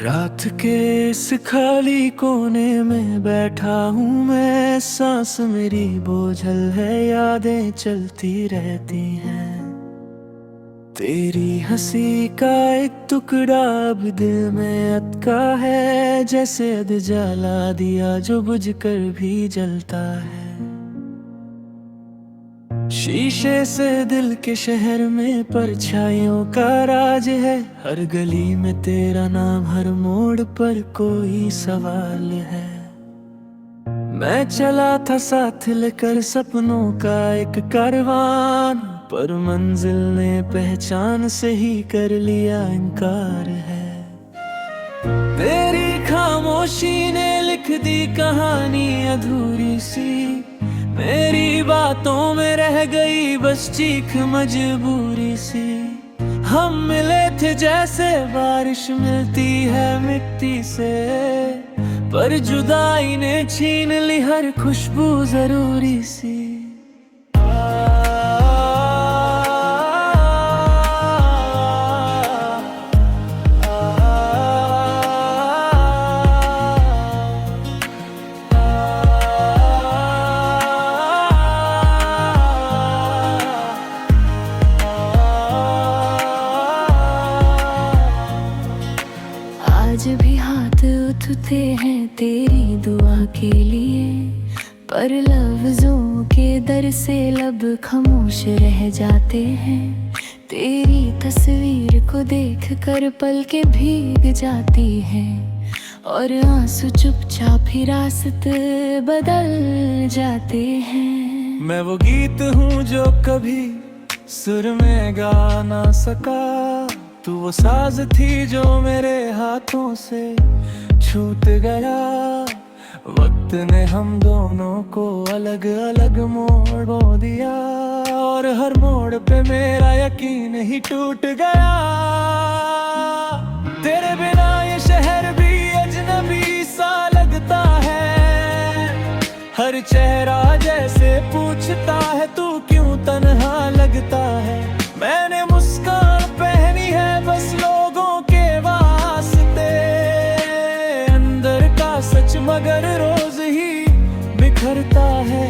रात के इस खाली कोने में बैठा हूँ मैं, सांस मेरी बोझल है, यादें चलती रहती हैं। तेरी हंसी का एक टुकड़ा अब दिल में अटका है, जैसे अध जला दिया जो बुझ कर भी जलता है। शीशे से दिल के शहर में परछाइयों का राज है, हर गली में तेरा नाम, हर मोड़ पर कोई सवाल है। मैं चला था साथ लेकर सपनों का एक कारवान, पर मंजिल ने पहचान से ही कर लिया इनकार है। तेरी खामोशी ने लिख दी कहानी अधूरी सी, मेरी बातों में रह गई बस चीख मजबूरी सी। हम मिले थे जैसे बारिश मिलती है मिट्टी से, पर जुदाई ने छीन ली हर खुशबू जरूरी सी। आज भी हाथ उठते हैं तेरी दुआ के लिए, पर लफ्जों के दर से लब खामोश रह जाते हैं। तेरी तस्वीर को देख कर पलकें भीग जाती हैं, और आंसू चुपचाप ही रास्ते बदल जाते हैं। मैं वो गीत हूँ जो कभी सुर में गा ना सका, तू वो साज थी जो मेरे हाथों से छूट गया। वक्त ने हम दोनों को अलग अलग मोड़ दिया, और हर मोड़ पे मेरा यकीन ही टूट गया। तेरे बिना ये शहर भी अजनबी सा लगता है, हर चेहरा जैसे पूछता है तू क्यों तन्हा लगता है। मैंने मुस्कान पहनी है बस लोगों के वास्ते, अंदर का सच मगर रोज ही बिखरता है।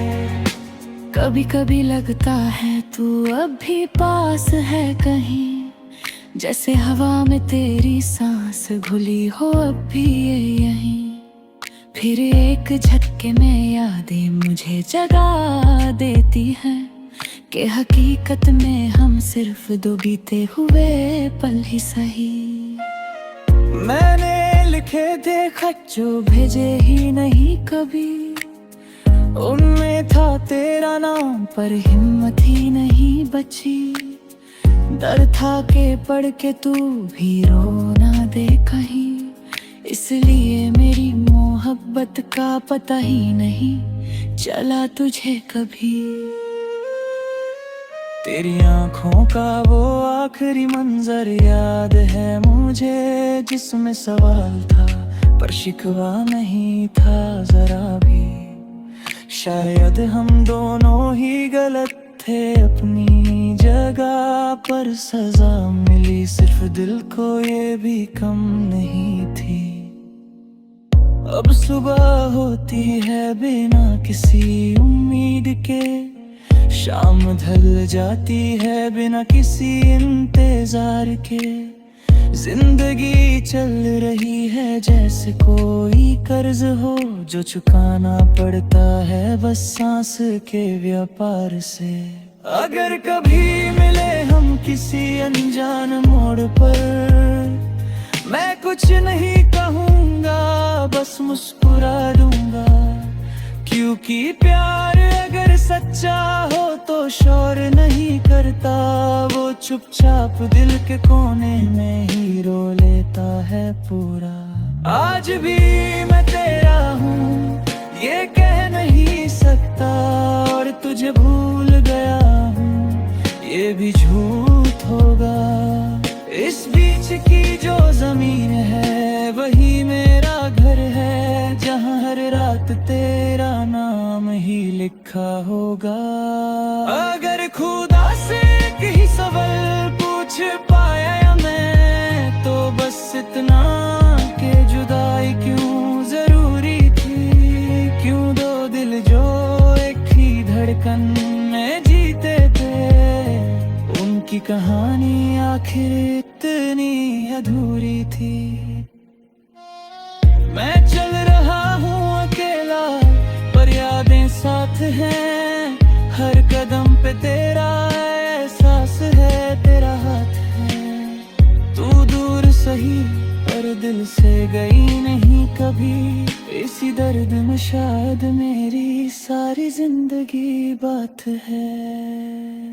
कभी कभी लगता है तू अब भी पास है कहीं, जैसे हवा में तेरी सांस घुली हो अब भी ये यहीं। फिर एक झटके में यादें मुझे जगा देती हैं, कि हकीकत में हम सिर्फ दो बीते हुए पल ही सही। मैंने लिखे थे खत जो भेजे ही नहीं कभी, उनमें था तेरा नाम पर हिम्मत ही नहीं बची। डर था के पढ़ के तू भी रो ना दे कहीं, इसलिए मेरी मोहब्बत का पता ही नहीं चला तुझे कभी। तेरी आंखों का वो आखिरी मंजर याद है मुझे, जिसमें सवाल था पर शिकवा नहीं था जरा भी। शायद हम दोनों ही गलत थे अपनी जगह, पर सजा मिली सिर्फ दिल को ये भी कम नहीं थी। अब सुबह होती है बिना किसी उम्मीद के, शाम ढल जाती है बिना किसी इंतजार के। जिंदगी चल रही है जैसे कोई कर्ज हो, जो चुकाना पड़ता है बस सांस के व्यापार से। अगर कभी मिले हम किसी अनजान मोड़ पर, मैं कुछ नहीं कहूँगा बस मुस्कुरा दूंगा, क्योंकि प्यार अगर सच्चा हो तो शोर नहीं करता, वो चुपचाप दिल के कोने में ही रो लेता है पूरा। आज भी मैं तेरा हूँ ये कह नहीं सकता, और तुझे भूल गया हूँ ये भी झूठ होगा। इस बीच की जो जमीन है वही मेरा घर है, जहाँ हर रात तेरा नाम ही लिखा होगा। अगर खुदा से एक ही सवाल पूछ पाया मैं तो बस इतना के जुदाई क्यों जरूरी थी, क्यों दो दिल जो एक ही धड़कन में जीते थे, उनकी कहानी आखिर इतनी अधूरी थी। मैं चल रहा हूँ अकेला पर यादें साथ हैं, हर कदम पे तेरा एहसास है, तेरा हाथ है। तू दूर सही पर दिल से गई नहीं कभी, इसी दर्द में शायद मेरी सारी जिंदगी बात है।